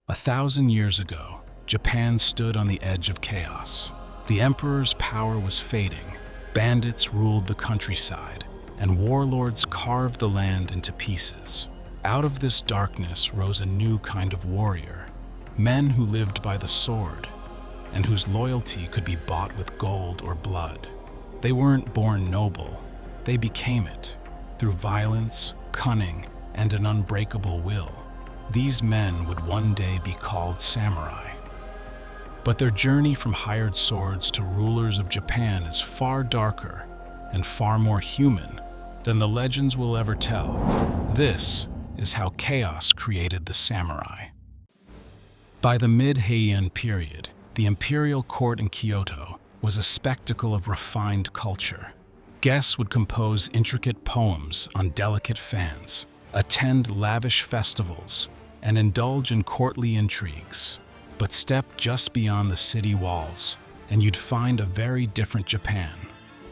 1,000 years ago, Japan stood on the edge of chaos. The emperor's power was fading, bandits ruled the countryside, and warlords carved the land into pieces. Out of this darkness rose a new kind of warrior, men who lived by the sword, and whose loyalty could be bought with gold or blood. They weren't born noble, they became it, through violence, cunning, and an unbreakable will. These men would one day be called samurai. But their journey from hired swords to rulers of Japan is far darker and far more human than the legends will ever tell. This is how chaos created the samurai. By the mid-Heian period, the imperial court in Kyoto was a spectacle of refined culture. Guests would compose intricate poems on delicate fans, attend lavish festivals, and indulge in courtly intrigues. But step just beyond the city walls, and you'd find a very different Japan.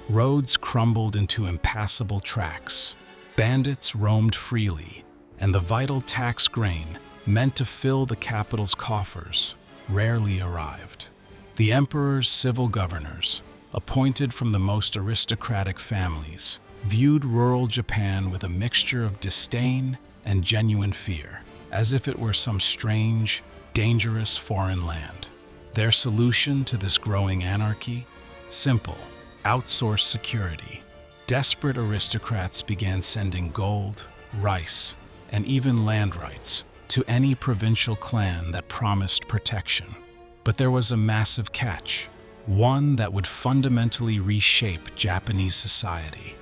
Roads crumbled into impassable tracks. Bandits roamed freely, and the vital tax grain, meant to fill the capital's coffers, rarely arrived. The emperor's civil governors, appointed from the most aristocratic families, viewed rural Japan with a mixture of disdain and genuine fear, as if it were some strange, dangerous foreign land. Their solution to this growing anarchy? Simple: outsource security. Desperate aristocrats began sending gold, rice, and even land rights to any provincial clan that promised protection. But there was a massive catch, one that would fundamentally reshape Japanese society.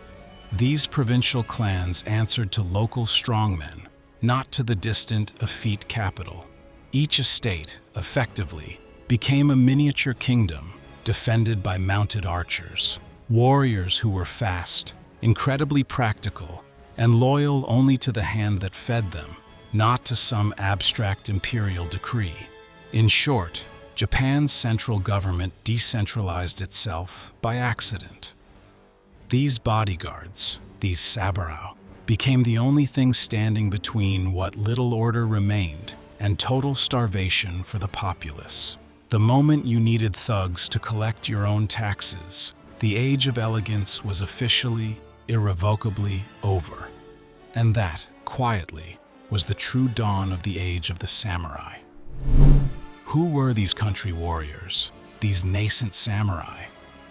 These provincial clans answered to local strongmen, not to the distant, effete capital. Each estate, effectively, became a miniature kingdom, defended by mounted archers, warriors who were fast, incredibly practical, and loyal only to the hand that fed them, not to some abstract imperial decree. In short, Japan's central government decentralized itself by accident. These bodyguards, these saburao, became the only thing standing between what little order remained and total starvation for the populace. The moment you needed thugs to collect your own taxes, the age of elegance was officially, irrevocably over. And that, quietly, was the true dawn of the age of the samurai. Who were these country warriors, these nascent samurai?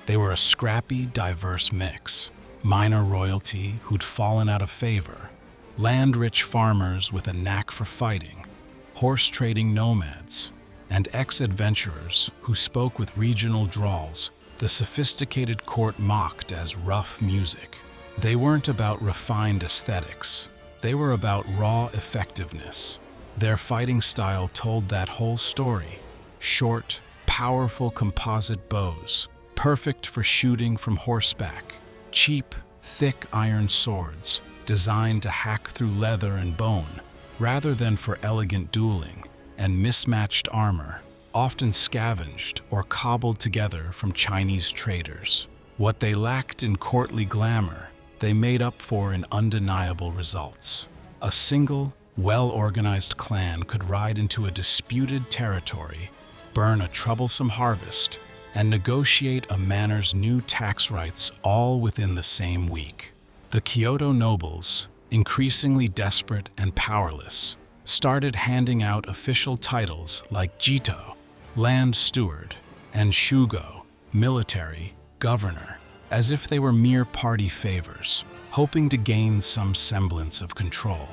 They were a scrappy, diverse mix. Minor royalty who'd fallen out of favor, land-rich farmers with a knack for fighting, horse-trading nomads, and ex-adventurers who spoke with regional drawls the sophisticated court mocked as rough music. They weren't about refined aesthetics. They were about raw effectiveness. Their fighting style told that whole story. Short, powerful composite bows, perfect for shooting from horseback. Cheap, thick iron swords, designed to hack through leather and bone, rather than for elegant dueling, and mismatched armor, often scavenged or cobbled together from Chinese traders. What they lacked in courtly glamour, they made up for in undeniable results. A single, well-organized clan could ride into a disputed territory, burn a troublesome harvest, and negotiate a manor's new tax rights all within the same week. The Kyoto nobles, increasingly desperate and powerless, started handing out official titles like Jito, land steward, and Shugo, military governor, as if they were mere party favors, hoping to gain some semblance of control.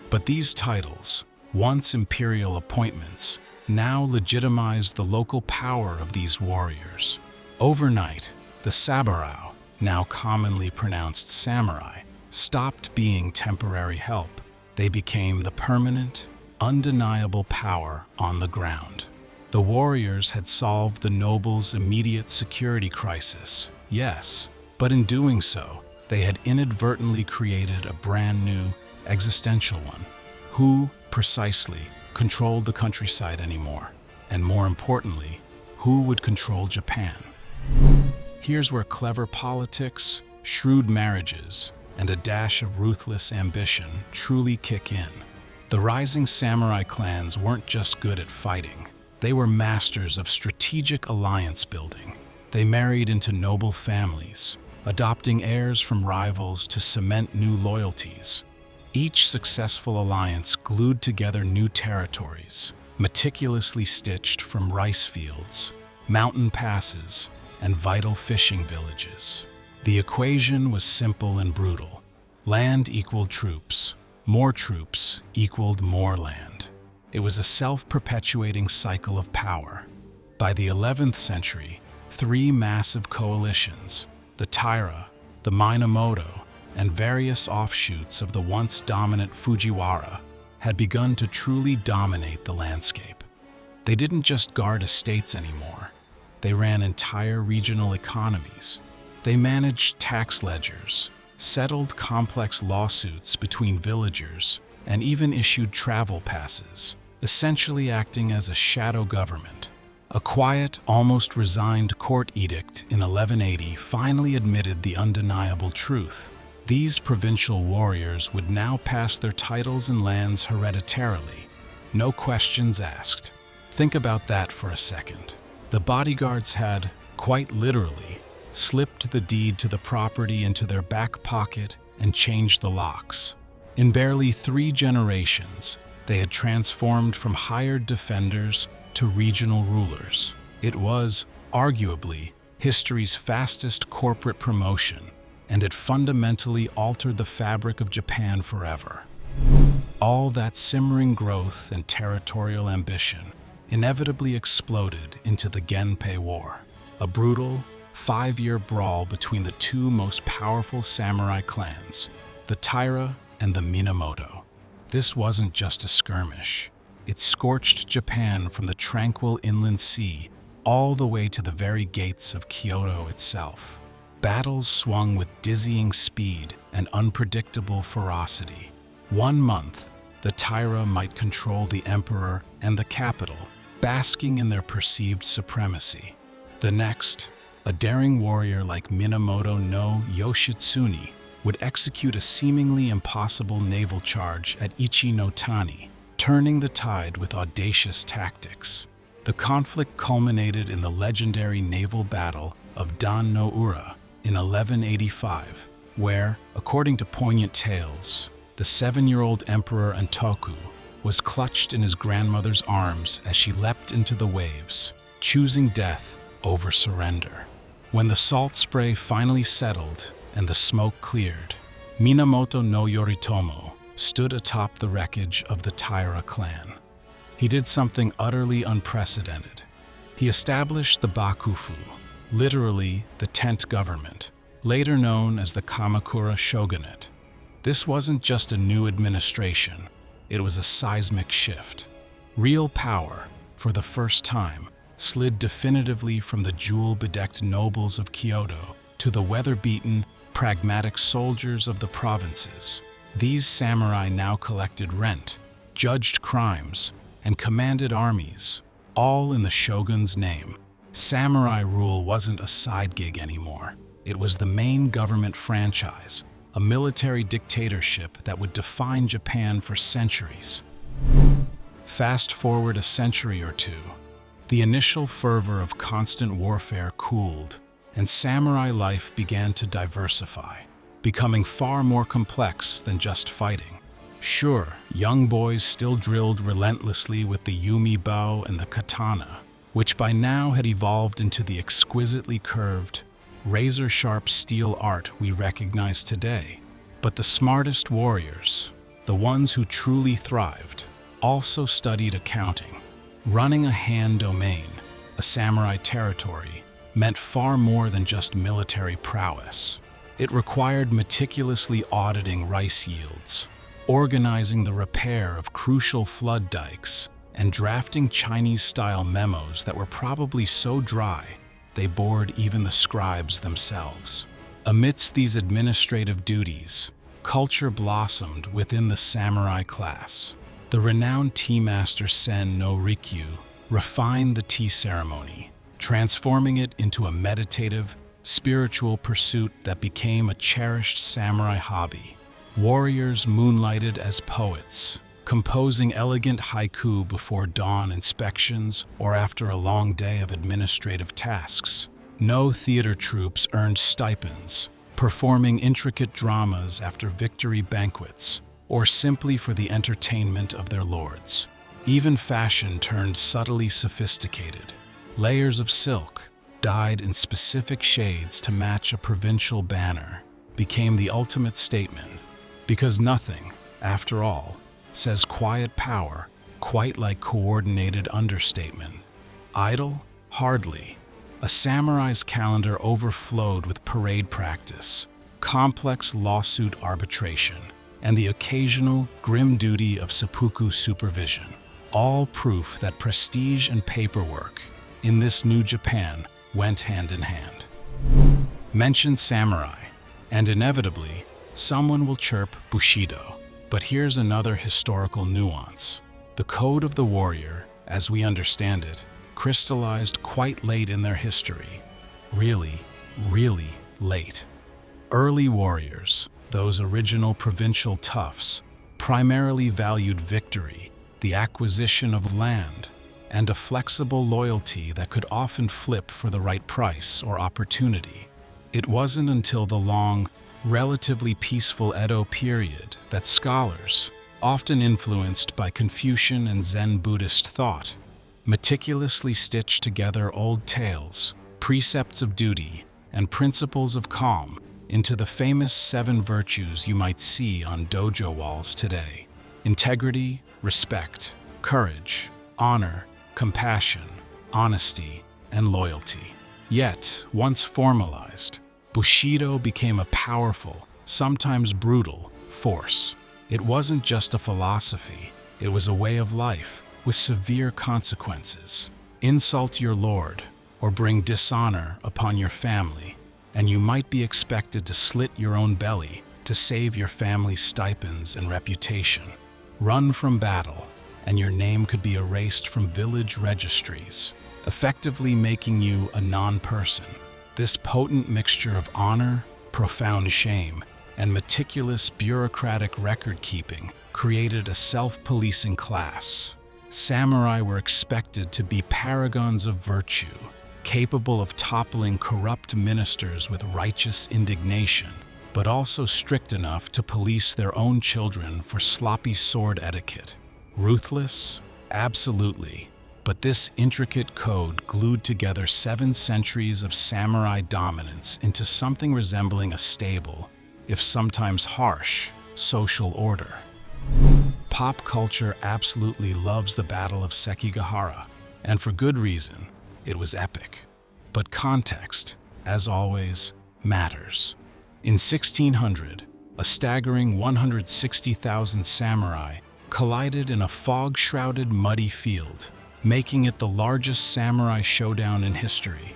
But these titles, once imperial appointments, now legitimized the local power of these warriors. Overnight, the saburao, now commonly pronounced samurai, stopped being temporary help. They became the permanent, undeniable power on the ground. The warriors had solved the nobles' immediate security crisis, yes, but in doing so, they had inadvertently created a brand new, existential one. Who, precisely, controlled the countryside anymore? And more importantly, who would control Japan? Here's where clever politics, shrewd marriages, and a dash of ruthless ambition truly kick in. The rising samurai clans weren't just good at fighting. They were masters of strategic alliance building. They married into noble families, adopting heirs from rivals to cement new loyalties. Each successful alliance glued together new territories, meticulously stitched from rice fields, mountain passes, and vital fishing villages. The equation was simple and brutal. Land equaled troops. More troops equaled more land. It was a self-perpetuating cycle of power. By the 11th century, three massive coalitions, the Taira, the Minamoto, and various offshoots of the once dominant Fujiwara, had begun to truly dominate the landscape. They didn't just guard estates anymore. They ran entire regional economies. They managed tax ledgers, settled complex lawsuits between villagers, and even issued travel passes, essentially acting as a shadow government. A quiet, almost resigned court edict in 1180 finally admitted the undeniable truth. These provincial warriors would now pass their titles and lands hereditarily, no questions asked. Think about that for a second. The bodyguards had, quite literally, slipped the deed to the property into their back pocket and changed the locks. In barely 3 generations, they had transformed from hired defenders to regional rulers. It was, arguably, history's fastest corporate promotion, and it fundamentally altered the fabric of Japan forever. All that simmering growth and territorial ambition inevitably exploded into the Genpei War, a brutal, 5-year brawl between the two most powerful samurai clans, the Taira and the Minamoto. This wasn't just a skirmish. It scorched Japan from the tranquil inland sea all the way to the very gates of Kyoto itself. Battles swung with dizzying speed and unpredictable ferocity. 1 month, the Taira might control the emperor and the capital, basking in their perceived supremacy. The next, a daring warrior like Minamoto no Yoshitsune would execute a seemingly impossible naval charge at Ichi no Tani, turning the tide with audacious tactics. The conflict culminated in the legendary naval battle of Dan no Ura in 1185, where, according to poignant tales, the 7-year-old Emperor Antoku was clutched in his grandmother's arms as she leapt into the waves, choosing death over surrender. When the salt spray finally settled and the smoke cleared, Minamoto no Yoritomo stood atop the wreckage of the Taira clan. He did something utterly unprecedented. He established the Bakufu, literally the tent government, later known as the Kamakura shogunate. This wasn't just a new administration, it was a seismic shift. Real power, for the first time, slid definitively from the jewel-bedecked nobles of Kyoto to the weather-beaten, pragmatic soldiers of the provinces. These samurai now collected rent, judged crimes, and commanded armies, all in the shogun's name. Samurai rule wasn't a side gig anymore. It was the main government franchise, a military dictatorship that would define Japan for centuries. Fast forward a century or two, the initial fervor of constant warfare cooled, and samurai life began to diversify, becoming far more complex than just fighting. Sure, young boys still drilled relentlessly with the yumi bow and the katana, which by now had evolved into the exquisitely curved, razor-sharp steel art we recognize today. But the smartest warriors, the ones who truly thrived, also studied accounting. Running a Han domain, a samurai territory, meant far more than just military prowess. It required meticulously auditing rice yields, organizing the repair of crucial flood dikes, and drafting Chinese-style memos that were probably so dry they bored even the scribes themselves. Amidst these administrative duties, culture blossomed within the samurai class. The renowned tea master Sen no Rikyu refined the tea ceremony, transforming it into a meditative, spiritual pursuit that became a cherished samurai hobby. Warriors moonlighted as poets, composing elegant haiku before dawn inspections or after a long day of administrative tasks. No theater troupes earned stipends, performing intricate dramas after victory banquets, or simply for the entertainment of their lords. Even fashion turned subtly sophisticated. Layers of silk, dyed in specific shades to match a provincial banner, became the ultimate statement, because nothing, after all, says quiet power quite like coordinated understatement. Idle? Hardly. A samurai's calendar overflowed with parade practice, complex lawsuit arbitration, and the occasional grim duty of seppuku supervision, all proof that prestige and paperwork in this new Japan went hand in hand. Mention samurai, and inevitably, someone will chirp Bushido. But here's another historical nuance. The code of the warrior, as we understand it, crystallized quite late in their history. Really, really late. Early warriors, those original provincial toughs, primarily valued victory, the acquisition of land, and a flexible loyalty that could often flip for the right price or opportunity. It wasn't until the long, relatively peaceful Edo period that scholars, often influenced by Confucian and Zen Buddhist thought, meticulously stitched together old tales, precepts of duty, and principles of calm into the famous 7 virtues you might see on dojo walls today: integrity, respect, courage, honor, compassion, honesty, and loyalty. Yet, once formalized, Bushido became a powerful, sometimes brutal, force. It wasn't just a philosophy, it was a way of life with severe consequences. Insult your lord, or bring dishonor upon your family, and you might be expected to slit your own belly to save your family's stipends and reputation. Run from battle, and your name could be erased from village registries, effectively making you a non-person. This potent mixture of honor, profound shame, and meticulous bureaucratic record-keeping created a self-policing class. Samurai were expected to be paragons of virtue, capable of toppling corrupt ministers with righteous indignation, but also strict enough to police their own children for sloppy sword etiquette. Ruthless? Absolutely. But this intricate code glued together 7 centuries of samurai dominance into something resembling a stable, if sometimes harsh, social order. Pop culture absolutely loves the Battle of Sekigahara, and for good reason. It was epic. But context, as always, matters. In 1600, a staggering 160,000 samurai collided in a fog-shrouded muddy field, making it the largest samurai showdown in history.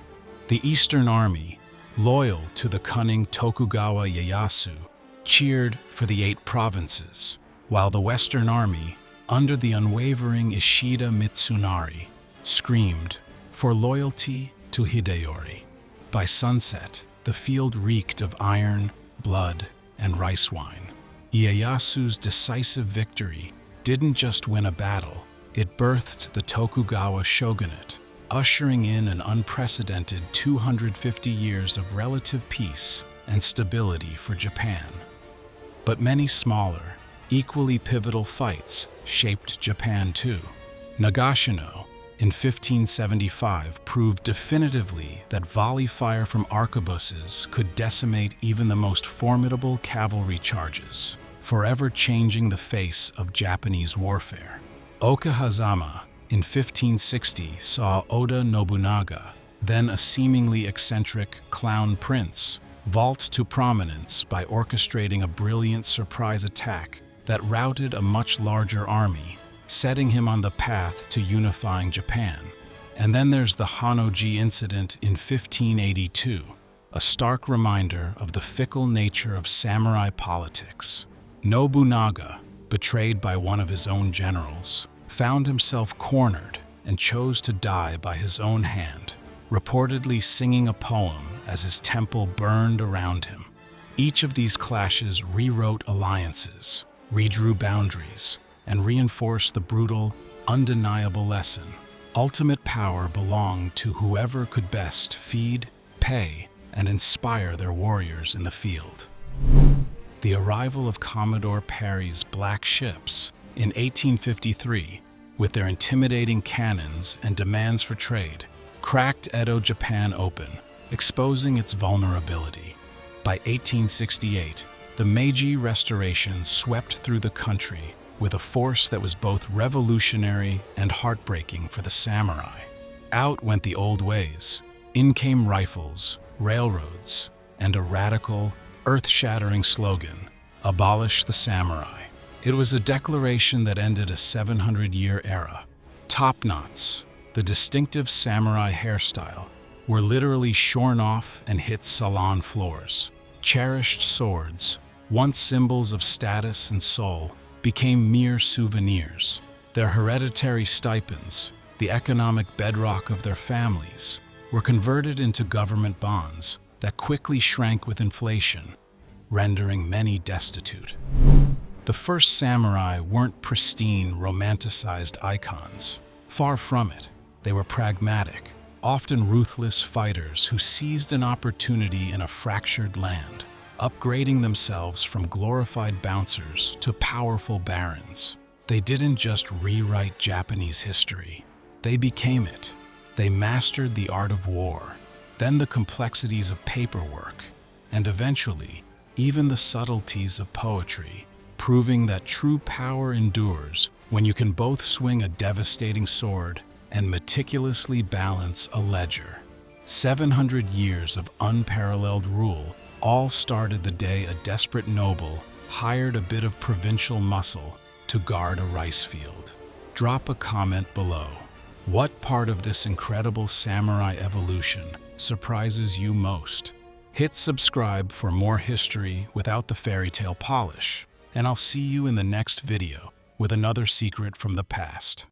The Eastern Army, loyal to the cunning Tokugawa Ieyasu, cheered for the 8 provinces, while the Western Army, under the unwavering Ishida Mitsunari, screamed for loyalty to Hideyori. By sunset, the field reeked of iron, blood, and rice wine. Ieyasu's decisive victory didn't just win a battle, it birthed the Tokugawa shogunate, ushering in an unprecedented 250 years of relative peace and stability for Japan. But many smaller, equally pivotal fights shaped Japan too. Nagashino, in 1575, proved definitively that volley fire from arquebuses could decimate even the most formidable cavalry charges, forever changing the face of Japanese warfare. Okahazama, in 1560, saw Oda Nobunaga, then a seemingly eccentric clown prince, vault to prominence by orchestrating a brilliant surprise attack that routed a much larger army, setting him on the path to unifying Japan. And then there's the Honnoji incident in 1582, a stark reminder of the fickle nature of samurai politics. Nobunaga, betrayed by one of his own generals, found himself cornered and chose to die by his own hand, reportedly singing a poem as his temple burned around him. Each of these clashes rewrote alliances, redrew boundaries, and reinforced the brutal, undeniable lesson. Ultimate power belonged to whoever could best feed, pay, and inspire their warriors in the field. The arrival of Commodore Perry's Black Ships in 1853, with their intimidating cannons and demands for trade, cracked Edo Japan open, exposing its vulnerability. By 1868, the Meiji Restoration swept through the country with a force that was both revolutionary and heartbreaking for the samurai. Out went the old ways. In came rifles, railroads, and a radical, earth-shattering slogan, "Abolish the samurai." It was a declaration that ended a 700-year era. Top knots, the distinctive samurai hairstyle, were literally shorn off and hit salon floors. Cherished swords, once symbols of status and soul, became mere souvenirs. Their hereditary stipends, the economic bedrock of their families, were converted into government bonds that quickly shrank with inflation, rendering many destitute. The first samurai weren't pristine, romanticized icons. Far from it. They were pragmatic, often ruthless fighters who seized an opportunity in a fractured land, upgrading themselves from glorified bouncers to powerful barons. They didn't just rewrite Japanese history. They became it. They mastered the art of war, then the complexities of paperwork, and eventually, even the subtleties of poetry, proving that true power endures when you can both swing a devastating sword and meticulously balance a ledger. 700 years of unparalleled rule all started the day a desperate noble hired a bit of provincial muscle to guard a rice field. Drop a comment below. What part of this incredible samurai evolution surprises you most? Hit subscribe for more history without the fairy tale polish, and I'll see you in the next video with another secret from the past.